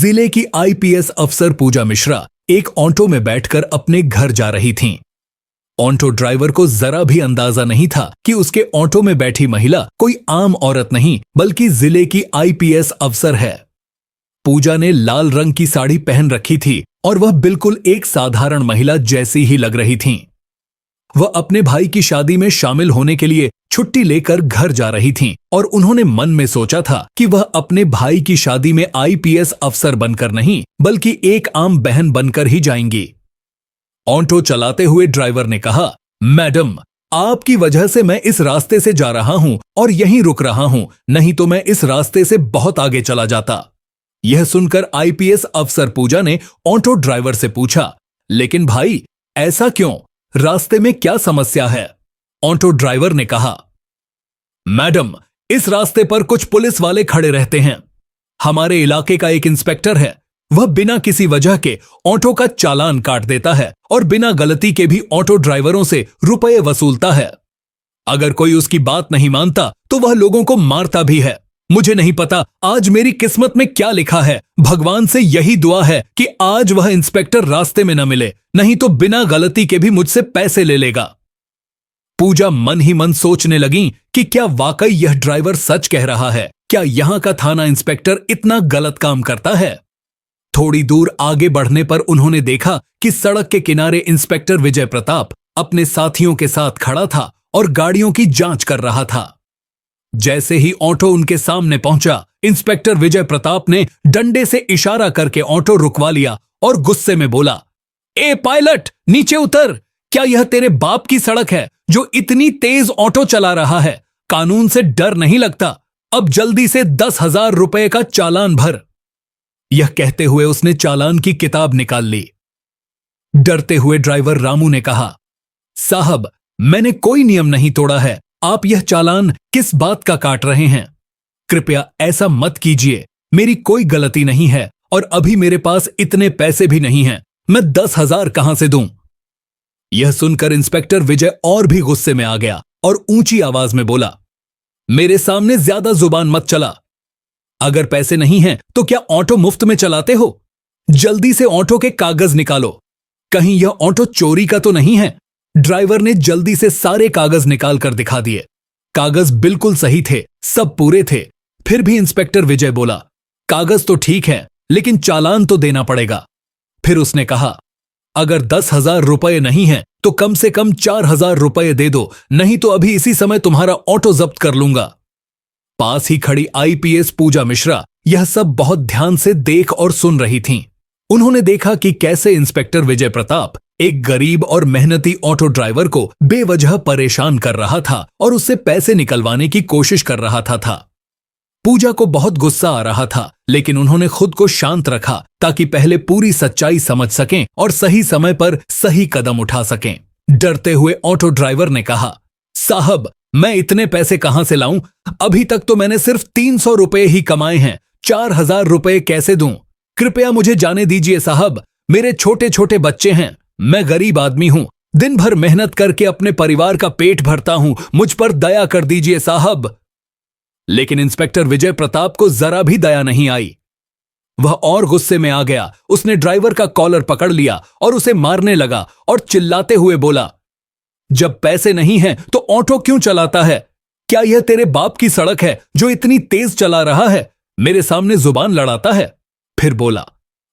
जिले की आईपीएस अफसर पूजा मिश्रा एक ऑटो में बैठकर अपने घर जा रही थीं। ऑटो ड्राइवर को जरा भी अंदाजा नहीं था कि उसके ऑटो में बैठी महिला कोई आम औरत नहीं बल्कि जिले की आईपीएस अफसर है। पूजा ने लाल रंग की साड़ी पहन रखी थी और वह बिल्कुल एक साधारण महिला जैसी ही लग रही थीं। वह अपने भाई की शादी में शामिल होने के लिए छुट्टी लेकर घर जा रही थीं और उन्होंने मन में सोचा था कि वह अपने भाई की शादी में आईपीएस अफसर बनकर नहीं बल्कि एक आम बहन बनकर ही जाएंगी। ऑटो चलाते हुए ड्राइवर ने कहा, मैडम, आपकी वजह से मैं इस रास्ते से जा रहा हूं और यहीं रुक रहा हूं, नहीं तो मैं इस रास्ते से बहुत आगे चला जाता। यह सुनकर आईपीएस अफसर पूजा ने ऑटो ड्राइवर से पूछा, लेकिन भाई ऐसा क्यों, रास्ते में क्या समस्या है? ऑटो ड्राइवर ने कहा, मैडम, इस रास्ते पर कुछ पुलिस वाले खड़े रहते हैं। हमारे इलाके का एक इंस्पेक्टर है, वह बिना किसी वजह के ऑटो का चालान काट देता है और बिना गलती के भी ऑटो ड्राइवरों से रुपए वसूलता है। अगर कोई उसकी बात नहीं मानता तो वह लोगों को मारता भी है। मुझे नहीं पता आज मेरी किस्मत में क्या लिखा है। भगवान से यही दुआ है कि आज वह इंस्पेक्टर रास्ते में न मिले, नहीं तो बिना गलती के भी मुझसे पैसे ले लेगा। पूजा मन ही मन सोचने लगी कि क्या वाकई यह ड्राइवर सच कह रहा है? क्या यहां का थाना इंस्पेक्टर इतना गलत काम करता है? थोड़ी दूर आगे बढ़ने पर उन्होंने देखा कि सड़क के किनारे इंस्पेक्टर विजय प्रताप अपने साथियों के साथ खड़ा था और गाड़ियों की जांच कर रहा था। जैसे ही ऑटो उनके सामने पहुंचा, इंस्पेक्टर विजय प्रताप ने डंडे से इशारा करके ऑटो रुकवा लिया और गुस्से में बोला, ए पायलट, नीचे उतर। क्या यह तेरे बाप की सड़क है जो इतनी तेज ऑटो चला रहा है? कानून से डर नहीं लगता? अब जल्दी से 10,000 रुपए का चालान भर। यह कहते हुए उसने चालान की किताब निकाल ली। डरते हुए ड्राइवर रामू ने कहा, साहब, मैंने कोई नियम नहीं तोड़ा है, आप यह चालान किस बात का काट रहे हैं? कृपया ऐसा मत कीजिए, मेरी कोई गलती नहीं है और अभी मेरे पास इतने पैसे भी नहीं हैं, मैं 10,000 कहां से दूं? यह सुनकर इंस्पेक्टर विजय और भी गुस्से में आ गया और ऊंची आवाज में बोला, मेरे सामने ज्यादा जुबान मत चला। अगर पैसे नहीं हैं तो क्या ऑटो मुफ्त में चलाते हो? जल्दी से ऑटो के कागज निकालो, कहीं यह ऑटो चोरी का तो नहीं है? ड्राइवर ने जल्दी से सारे कागज निकाल कर दिखा दिए। कागज बिल्कुल सही थे, सब पूरे थे। फिर भी इंस्पेक्टर विजय बोला, कागज तो ठीक है लेकिन चालान तो देना पड़ेगा। फिर उसने कहा, अगर 10,000 रुपए नहीं है तो कम से कम 4,000 रुपए दे दो, नहीं तो अभी इसी समय तुम्हारा ऑटो जब्त कर लूंगा। पास ही खड़ी आईपीएस पूजा मिश्रा यह सब बहुत ध्यान से देख और सुन रही थीं। उन्होंने देखा कि कैसे इंस्पेक्टर विजय प्रताप एक गरीब और मेहनती ऑटो ड्राइवर को बेवजह परेशान कर रहा था और उससे पैसे निकलवाने की कोशिश कर रहा था। पूजा को बहुत गुस्सा आ रहा था, लेकिन उन्होंने खुद को शांत रखा ताकि पहले पूरी सच्चाई समझ सकें और सही समय पर सही कदम उठा सकें। डरते हुए ऑटो ड्राइवर ने कहा, साहब, मैं इतने पैसे कहां से लाऊं? अभी तक तो मैंने सिर्फ 300 रुपए ही कमाए हैं, 4,000 रुपए कैसे दूं? कृपया मुझे जाने दीजिए साहब, मेरे छोटे छोटे बच्चे हैं, मैं गरीब आदमी हूं, दिन भर मेहनत करके अपने परिवार का पेट भरता हूं, मुझ पर दया कर दीजिए साहब। लेकिन इंस्पेक्टर विजय प्रताप को जरा भी दया नहीं आई। वह और गुस्से में आ गया। उसने ड्राइवर का कॉलर पकड़ लिया और उसे मारने लगा और चिल्लाते हुए बोला, जब पैसे नहीं हैं तो ऑटो क्यों चलाता है? क्या यह तेरे बाप की सड़क है जो इतनी तेज चला रहा है? मेरे सामने जुबान लड़ाता है। फिर बोला,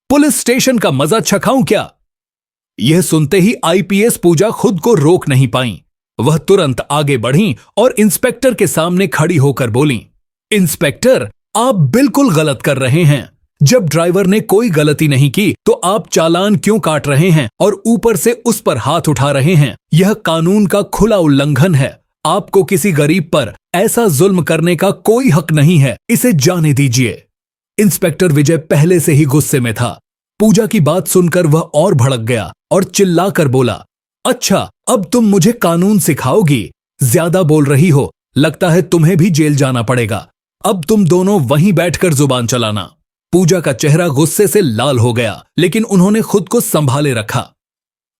पुलिस स्टेशन का मजा चखाऊं क्या? यह सुनते ही आईपीएस पूजा खुद को रोक नहीं पाई। वह तुरंत आगे बढ़ी और इंस्पेक्टर के सामने खड़ी होकर बोली, इंस्पेक्टर, आप बिल्कुल गलत कर रहे हैं। जब ड्राइवर ने कोई गलती नहीं की तो आप चालान क्यों काट रहे हैं और ऊपर से उस पर हाथ उठा रहे हैं? यह कानून का खुला उल्लंघन है। आपको किसी गरीब पर ऐसा जुल्म करने का कोई हक नहीं है, इसे जाने दीजिए। इंस्पेक्टर विजय पहले से ही गुस्से में था। पूजा की बात सुनकर वह और भड़क गया और चिल्लाकर बोला, अच्छा, अब तुम मुझे कानून सिखाओगी? ज्यादा बोल रही हो, लगता है तुम्हें भी जेल जाना पड़ेगा। अब तुम दोनों वहीं बैठकर जुबान चलाना। पूजा का चेहरा गुस्से से लाल हो गया, लेकिन उन्होंने खुद को संभाले रखा।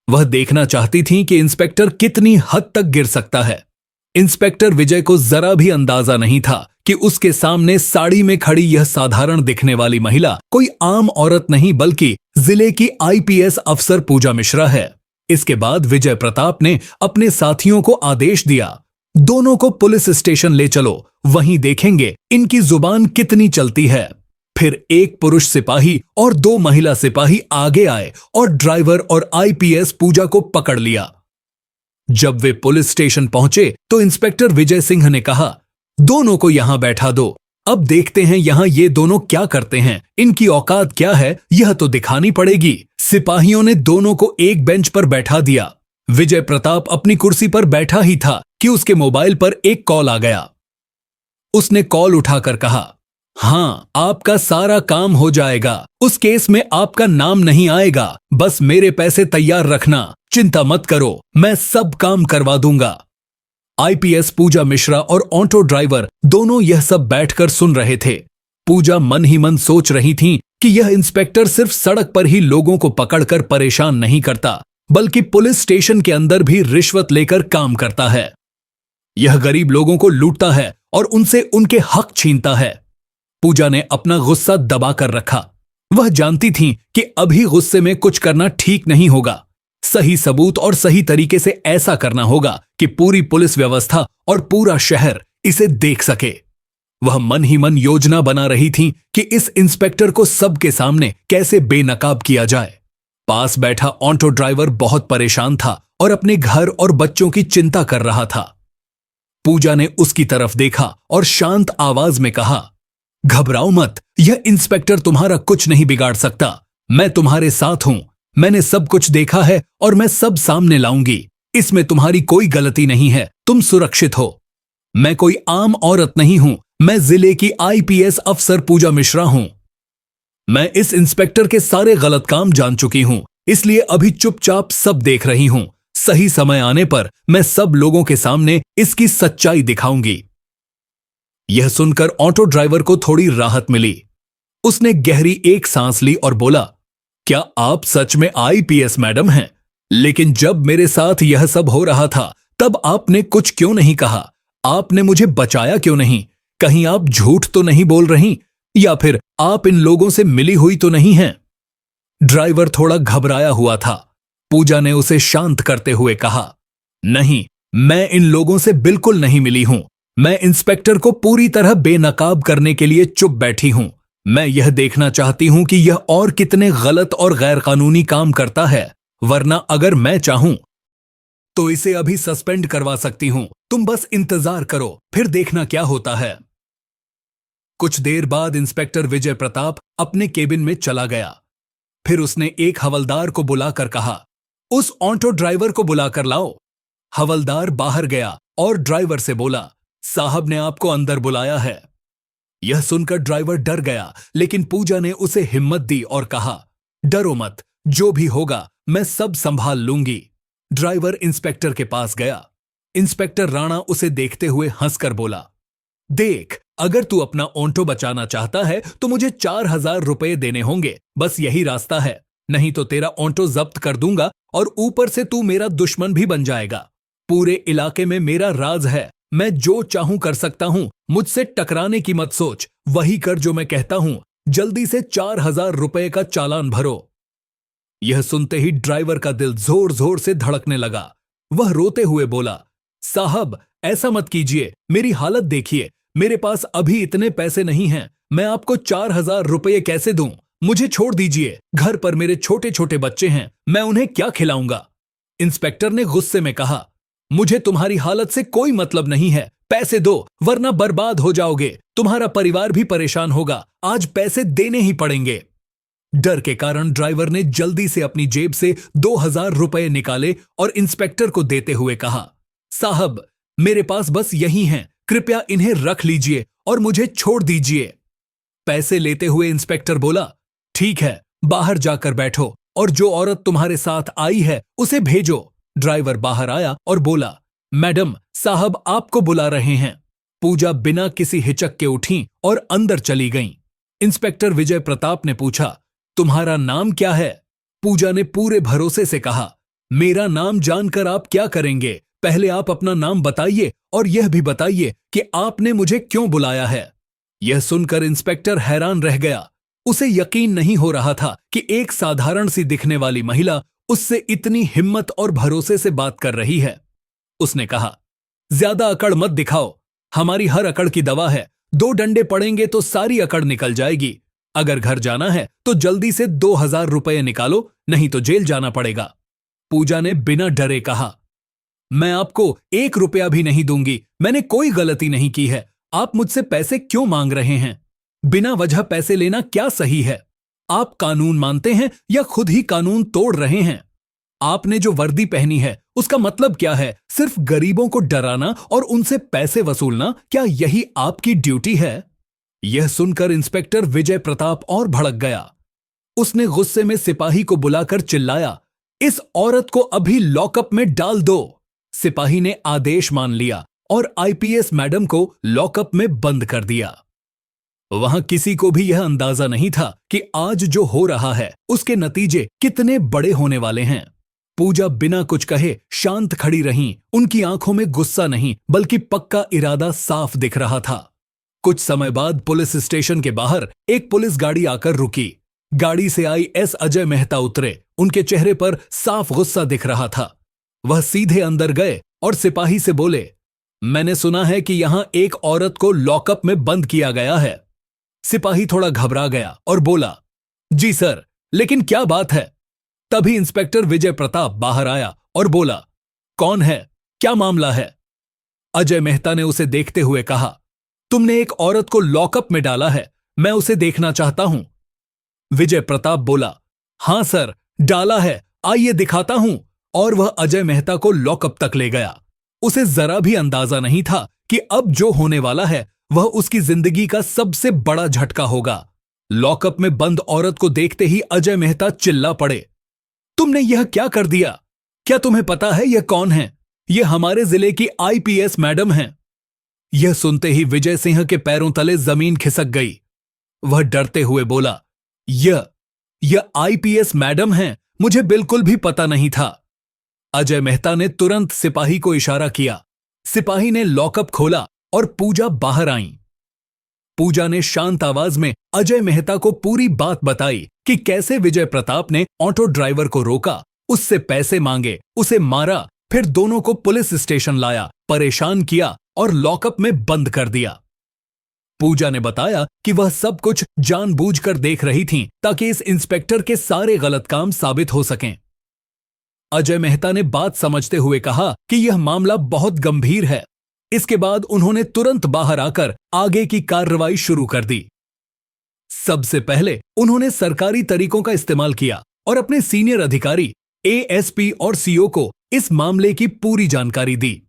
वह देखना चाहती थीं कि इंस्पेक्टर कितनी हद तक गिर सकता है। इंस्पेक्टर विजय को जरा भी अंदाजा नहीं था कि उसके सामने साड़ी में खड़ी यह साधारण दिखने वाली महिला कोई आम औरत नहीं बल्कि जिले की आईपीएस अफसर पूजा मिश्रा है। इसके बाद विजय प्रताप ने अपने साथियों को आदेश दिया, दोनों को पुलिस स्टेशन ले चलो, वहीं देखेंगे इनकी जुबान कितनी चलती है। फिर एक पुरुष सिपाही और 2 महिला सिपाही आगे आए और ड्राइवर और आईपीएस पूजा को पकड़ लिया। जब वे पुलिस स्टेशन पहुंचे तो इंस्पेक्टर विजय सिंह ने कहा, दोनों को यहां बैठा दो, अब देखते हैं यहां ये दोनों क्या करते हैं, इनकी औकात क्या है यह तो दिखानी पड़ेगी। सिपाहियों ने दोनों को एक बेंच पर बैठा दिया। विजय प्रताप अपनी कुर्सी पर बैठा ही था कि उसके मोबाइल पर एक कॉल आ गया। उसने कॉल उठाकर कहा, हाँ, आपका सारा काम हो जाएगा, उस केस में आपका नाम नहीं आएगा, बस मेरे पैसे तैयार रखना, चिंता मत करो, मैं सब काम करवा दूंगा। आईपीएस पूजा मिश्रा और ऑटो ड्राइवर दोनों यह सब बैठकर सुन रहे थे। पूजा मन ही मन सोच रही थी कि यह इंस्पेक्टर सिर्फ सड़क पर ही लोगों को पकड़कर परेशान नहीं करता, बल्कि पुलिस स्टेशन के अंदर भी रिश्वत लेकर काम करता है। यह गरीब लोगों को लूटता है और उनसे उनके हक छीनता है। पूजा ने अपना गुस्सा दबा कर रखा। वह जानती थी कि अभी गुस्से में कुछ करना ठीक नहीं होगा। सही सबूत और सही तरीके से ऐसा करना होगा कि पूरी पुलिस व्यवस्था और पूरा शहर इसे देख सके। वह मन ही मन योजना बना रही थी कि इस इंस्पेक्टर को सबके सामने कैसे बेनकाब किया जाए। पास बैठा ऑटो ड्राइवर बहुत परेशान था और अपने घर और बच्चों की चिंता कर रहा था। पूजा ने उसकी तरफ देखा और शांत आवाज में कहा, घबराओ मत, यह इंस्पेक्टर तुम्हारा कुछ नहीं बिगाड़ सकता, मैं तुम्हारे साथ हूं, मैंने सब कुछ देखा है और मैं सब सामने लाऊंगी, इसमें तुम्हारी कोई गलती नहीं है, तुम सुरक्षित हो। मैं कोई आम औरत नहीं हूं, मैं जिले की आईपीएस अफसर पूजा मिश्रा हूं। मैं इस इंस्पेक्टर के सारे गलत काम जान चुकी हूं, इसलिए अभी चुपचाप सब देख रही हूं। सही समय आने पर मैं सब लोगों के सामने इसकी सच्चाई दिखाऊंगी। यह सुनकर ऑटो ड्राइवर को थोड़ी राहत मिली। उसने गहरी एक सांस ली और बोला, क्या आप सच में आईपीएस मैडम हैं? लेकिन जब मेरे साथ यह सब हो रहा था तब आपने कुछ क्यों नहीं कहा? आपने मुझे बचाया क्यों नहीं? कहीं आप झूठ तो नहीं बोल रही, या फिर आप इन लोगों से मिली हुई तो नहीं हैं? ड्राइवर थोड़ा घबराया हुआ था। पूजा ने उसे शांत करते हुए कहा, नहीं, मैं इन लोगों से बिल्कुल नहीं मिली हूं। मैं इंस्पेक्टर को पूरी तरह बेनकाब करने के लिए चुप बैठी हूं। मैं यह देखना चाहती हूं कि यह और कितने गलत और गैरकानूनी काम करता है, वरना अगर मैं चाहूं तो इसे अभी सस्पेंड करवा सकती हूं। तुम बस इंतजार करो, फिर देखना क्या होता है। कुछ देर बाद इंस्पेक्टर विजय प्रताप अपने केबिन में चला गया। फिर उसने एक हवलदार को बुलाकर कहा, उस ऑटो ड्राइवर को बुलाकर लाओ। हवलदार बाहर गया और ड्राइवर से बोला, साहब ने आपको अंदर बुलाया है। यह सुनकर ड्राइवर डर गया, लेकिन पूजा ने उसे हिम्मत दी और कहा, डरो मत, जो भी होगा मैं सब संभाल लूंगी। ड्राइवर इंस्पेक्टर के पास गया। इंस्पेक्टर राणा उसे देखते हुए हंसकर बोला, देख, अगर तू अपना ऑटो बचाना चाहता है तो मुझे 4000 रुपए देने होंगे, बस यही रास्ता है, नहीं तो तेरा ऑटो जब्त कर दूंगा और ऊपर से तू मेरा दुश्मन भी बन जाएगा। पूरे इलाके में मेरा राज है, मैं जो चाहूं कर सकता हूं, मुझसे टकराने की मत सोच, वही कर जो मैं कहता हूं, जल्दी से 4000 रुपए का चालान भरो। यह सुनते ही ड्राइवर का दिल जोर जोर से धड़कने लगा। वह रोते हुए बोला, साहब ऐसा मत कीजिए, मेरी हालत देखिए, मेरे पास अभी इतने पैसे नहीं हैं, मैं आपको 4000 रुपये कैसे दूं? मुझे छोड़ दीजिए, घर पर मेरे छोटे छोटे बच्चे हैं, मैं उन्हें क्या खिलाऊंगा? इंस्पेक्टर ने गुस्से में कहा, मुझे तुम्हारी हालत से कोई मतलब नहीं है, पैसे दो वरना बर्बाद हो जाओगे, तुम्हारा परिवार भी परेशान होगा, आज पैसे देने ही पड़ेंगे। डर के कारण ड्राइवर ने जल्दी से अपनी जेब से 2000 रुपए निकाले और इंस्पेक्टर को देते हुए कहा, साहब मेरे पास बस यही हैं, कृपया इन्हें रख लीजिए और मुझे छोड़ दीजिए। पैसे लेते हुए इंस्पेक्टर बोला, ठीक है, बाहर जाकर बैठो और जो औरत तुम्हारे साथ आई है उसे भेजो। ड्राइवर बाहर आया और बोला, मैडम साहब आपको बुला रहे हैं। पूजा बिना किसी हिचक के उठी और अंदर चली गईं। इंस्पेक्टर विजय प्रताप ने पूछा, तुम्हारा नाम क्या है? पूजा ने पूरे भरोसे से कहा, मेरा नाम जानकर आप क्या करेंगे? पहले आप अपना नाम बताइए और यह भी बताइए कि आपने मुझे क्यों बुलाया है। यह सुनकर इंस्पेक्टर हैरान रह गया। उसे यकीन नहीं हो रहा था कि एक साधारण सी दिखने वाली महिला उससे इतनी हिम्मत और भरोसे से बात कर रही है। उसने कहा, ज्यादा अकड़ मत दिखाओ, हमारी हर अकड़ की दवा है, 2 डंडे पड़ेंगे तो सारी अकड़ निकल जाएगी। अगर घर जाना है तो जल्दी से 2000 रुपये निकालो, नहीं तो जेल जाना पड़ेगा। पूजा ने बिना डरे कहा, मैं आपको 1 रुपया भी नहीं दूंगी, मैंने कोई गलती नहीं की है। आप मुझसे पैसे क्यों मांग रहे हैं? बिना वजह पैसे लेना क्या सही है? आप कानून मानते हैं या खुद ही कानून तोड़ रहे हैं? आपने जो वर्दी पहनी है उसका मतलब क्या है? सिर्फ गरीबों को डराना और उनसे पैसे वसूलना, क्या यही आपकी ड्यूटी है? यह सुनकर इंस्पेक्टर विजय प्रताप और भड़क गया। उसने गुस्से में सिपाही को बुलाकर चिल्लाया, इस औरत को अभी लॉकअप में डाल दो। सिपाही ने आदेश मान लिया और आईपीएस मैडम को लॉकअप में बंद कर दिया। वहां किसी को भी यह अंदाजा नहीं था कि आज जो हो रहा है उसके नतीजे कितने बड़े होने वाले हैं। पूजा बिना कुछ कहे शांत खड़ी रहीं। उनकी आंखों में गुस्सा नहीं बल्कि पक्का इरादा साफ दिख रहा था। कुछ समय बाद पुलिस स्टेशन के बाहर एक पुलिस गाड़ी आकर रुकी। गाड़ी से आई एस अजय मेहता उतरे। उनके चेहरे पर साफ गुस्सा दिख रहा था। वह सीधे अंदर गए और सिपाही से बोले, मैंने सुना है कि यहां एक औरत को लॉकअप में बंद किया गया है। सिपाही थोड़ा घबरा गया और बोला, जी सर, लेकिन क्या बात है? तभी इंस्पेक्टर विजय प्रताप बाहर आया और बोला, कौन है, क्या मामला है? अजय मेहता ने उसे देखते हुए कहा, तुमने एक औरत को लॉकअप में डाला है, मैं उसे देखना चाहता हूं। विजय प्रताप बोला, हां सर, डाला है, आइए दिखाता हूं। और वह अजय मेहता को लॉकअप तक ले गया। उसे जरा भी अंदाजा नहीं था कि अब जो होने वाला है वह उसकी जिंदगी का सबसे बड़ा झटका होगा। लॉकअप में बंद औरत को देखते ही अजय मेहता चिल्ला पड़े, तुमने यह क्या कर दिया? क्या तुम्हें पता है यह कौन है? यह हमारे जिले की आईपीएस मैडम हैं। यह सुनते ही विजय सिंह के पैरों तले जमीन खिसक गई। वह डरते हुए बोला, यह आईपीएस मैडम हैं, मुझे बिल्कुल भी पता नहीं था। अजय मेहता ने तुरंत सिपाही को इशारा किया। सिपाही ने लॉकअप खोला और पूजा बाहर आई। पूजा ने शांत आवाज में अजय मेहता को पूरी बात बताई कि कैसे विजय प्रताप ने ऑटो ड्राइवर को रोका, उससे पैसे मांगे, उसे मारा, फिर दोनों को पुलिस स्टेशन लाया, परेशान किया और लॉकअप में बंद कर दिया। पूजा ने बताया कि वह सब कुछ जानबूझकर देख रही थीं ताकि इस इंस्पेक्टर के सारे गलत काम साबित हो सकें। अजय मेहता ने बात समझते हुए कहा कि यह मामला बहुत गंभीर है। इसके बाद उन्होंने तुरंत बाहर आकर आगे की कार्रवाई शुरू कर दी। सबसे पहले उन्होंने सरकारी तरीकों का इस्तेमाल किया और अपने सीनियर अधिकारी एएसपी और सीओ को इस मामले की पूरी जानकारी दी।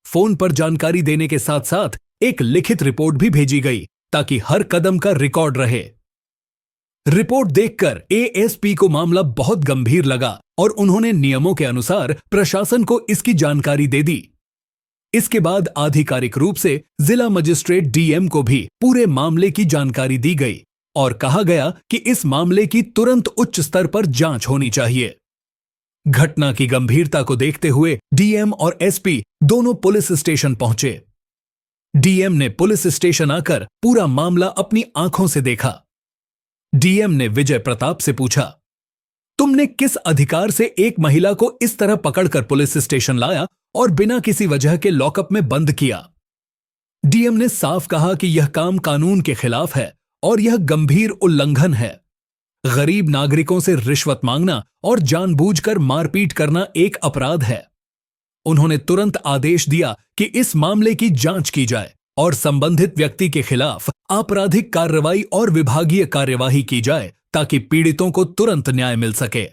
फोन पर जानकारी देने के साथ साथ एक लिखित रिपोर्ट भी भेजी गई ताकि हर कदम का रिकॉर्ड रहे। रिपोर्ट देखकर एएसपी को मामला बहुत गंभीर लगा और उन्होंने नियमों के अनुसार प्रशासन को इसकी जानकारी दे दी। इसके बाद आधिकारिक रूप से जिला मजिस्ट्रेट डीएम को भी पूरे मामले की जानकारी दी गई और कहा गया कि इस मामले की तुरंत उच्च स्तर पर जांच होनी चाहिए। घटना की गंभीरता को देखते हुए डीएम और एसपी दोनों पुलिस स्टेशन पहुंचे। डीएम ने पुलिस स्टेशन आकर पूरा मामला अपनी आंखों से देखा। डीएम ने विजय प्रताप से पूछा, तुमने किस अधिकार से एक महिला को इस तरह पकड़कर पुलिस स्टेशन लाया और बिना किसी वजह के लॉकअप में बंद किया? डीएम ने साफ कहा कि यह काम कानून के खिलाफ है और यह गंभीर उल्लंघन है। गरीब नागरिकों से रिश्वत मांगना और जानबूझकर मारपीट करना एक अपराध है। उन्होंने तुरंत आदेश दिया कि इस मामले की जांच की जाए और संबंधित व्यक्ति के खिलाफ आपराधिक कार्रवाई और विभागीय कार्यवाही की जाए ताकि पीड़ितों को तुरंत न्याय मिल सके।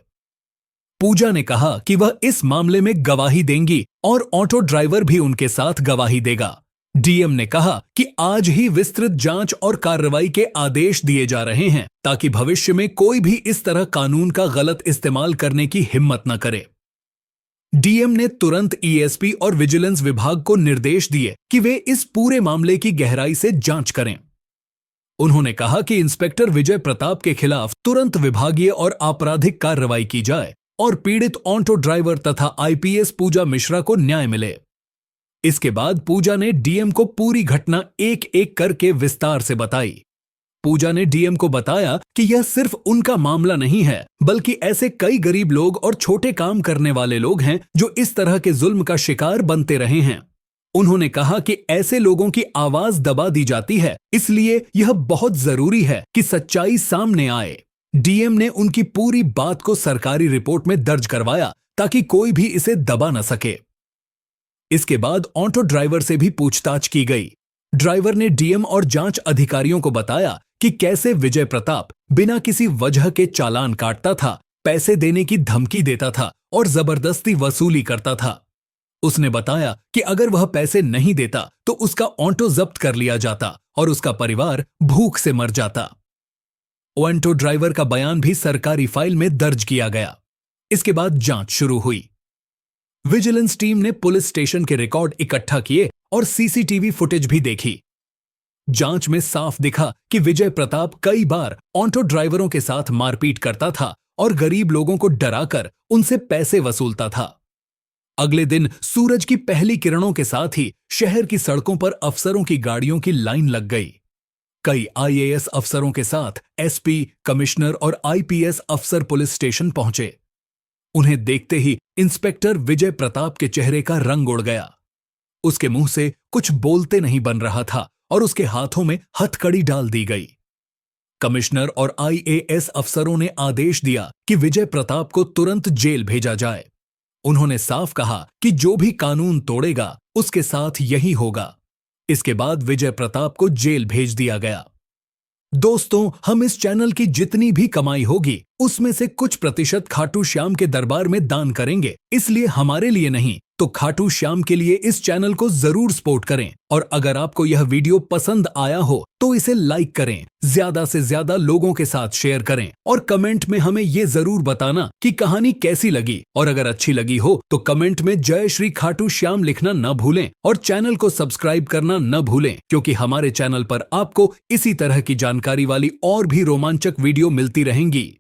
पूजा ने कहा कि वह इस मामले में गवाही देंगी और ऑटो ड्राइवर भी उनके साथ गवाही देगा। डीएम ने कहा कि आज ही विस्तृत जांच और कार्रवाई के आदेश दिए जा रहे हैं ताकि भविष्य में कोई भी इस तरह कानून का गलत इस्तेमाल करने की हिम्मत न करे। डीएम ने तुरंत ईएसपी और विजिलेंस विभाग को निर्देश दिए कि वे इस पूरे मामले की गहराई से जांच करें। उन्होंने कहा कि इंस्पेक्टर विजय प्रताप के खिलाफ तुरंत विभागीय और आपराधिक कार्रवाई की जाए और पीड़ित ऑटो ड्राइवर तथा आईपीएस पूजा मिश्रा को न्याय मिले। इसके बाद पूजा ने डीएम को पूरी घटना एक एक करके विस्तार से बताई। पूजा ने डीएम को बताया कि यह सिर्फ उनका मामला नहीं है, बल्कि ऐसे कई गरीब लोग और छोटे काम करने वाले लोग हैं जो इस तरह के जुल्म का शिकार बनते रहे हैं। उन्होंने कहा कि ऐसे लोगों की आवाज दबा दी जाती है, इसलिए यह बहुत जरूरी है कि सच्चाई सामने आए। डीएम ने उनकी पूरी बात को सरकारी रिपोर्ट में दर्ज करवाया ताकि कोई भी इसे दबा न सके। इसके बाद ऑटो ड्राइवर से भी पूछताछ की गई। ड्राइवर ने डीएम और जांच अधिकारियों को बताया कि कैसे विजय प्रताप बिना किसी वजह के चालान काटता था, पैसे देने की धमकी देता था और जबरदस्ती वसूली करता था। उसने बताया कि अगर वह पैसे नहीं देता तो उसका ऑटो जब्त कर लिया जाता और उसका परिवार भूख से मर जाता। ऑटो ड्राइवर का बयान भी सरकारी फाइल में दर्ज किया गया। इसके बाद जांच शुरू हुई। विजिलेंस टीम ने पुलिस स्टेशन के रिकॉर्ड इकट्ठा किए और सीसीटीवी फुटेज भी देखी। जांच में साफ दिखा कि विजय प्रताप कई बार ऑटो ड्राइवरों के साथ मारपीट करता था और गरीब लोगों को डराकर उनसे पैसे वसूलता था। अगले दिन सूरज की पहली किरणों के साथ ही शहर की सड़कों पर अफसरों की गाड़ियों की लाइन लग गई। कई आईएएस अफसरों के साथ एसपी, कमिश्नर और आईपीएस अफसर पुलिस स्टेशन पहुंचे। उन्हें देखते ही इंस्पेक्टर विजय प्रताप के चेहरे का रंग उड़ गया। उसके मुंह से कुछ बोलते नहीं बन रहा था और उसके हाथों में हथकड़ी डाल दी गई। कमिश्नर और आईएएस अफसरों ने आदेश दिया कि विजय प्रताप को तुरंत जेल भेजा जाए। उन्होंने साफ कहा कि जो भी कानून तोड़ेगा उसके साथ यही होगा। इसके बाद विजय प्रताप को जेल भेज दिया गया। दोस्तों, हम इस चैनल की जितनी भी कमाई होगी उसमें से कुछ प्रतिशत खाटू श्याम के दरबार में दान करेंगे। इसलिए हमारे लिए नहीं तो खाटू श्याम के लिए इस चैनल को जरूर सपोर्ट करें। और अगर आपको यह वीडियो पसंद आया हो तो इसे लाइक करें, ज्यादा से ज्यादा लोगों के साथ शेयर करें और कमेंट में हमें ये जरूर बताना कि कहानी कैसी लगी। और अगर अच्छी लगी हो तो कमेंट में जय श्री खाटू श्याम लिखना न भूलें और चैनल को सब्सक्राइब करना न भूलें, क्योंकि हमारे चैनल पर आपको इसी तरह की जानकारी वाली और भी रोमांचक वीडियो मिलती रहेंगी।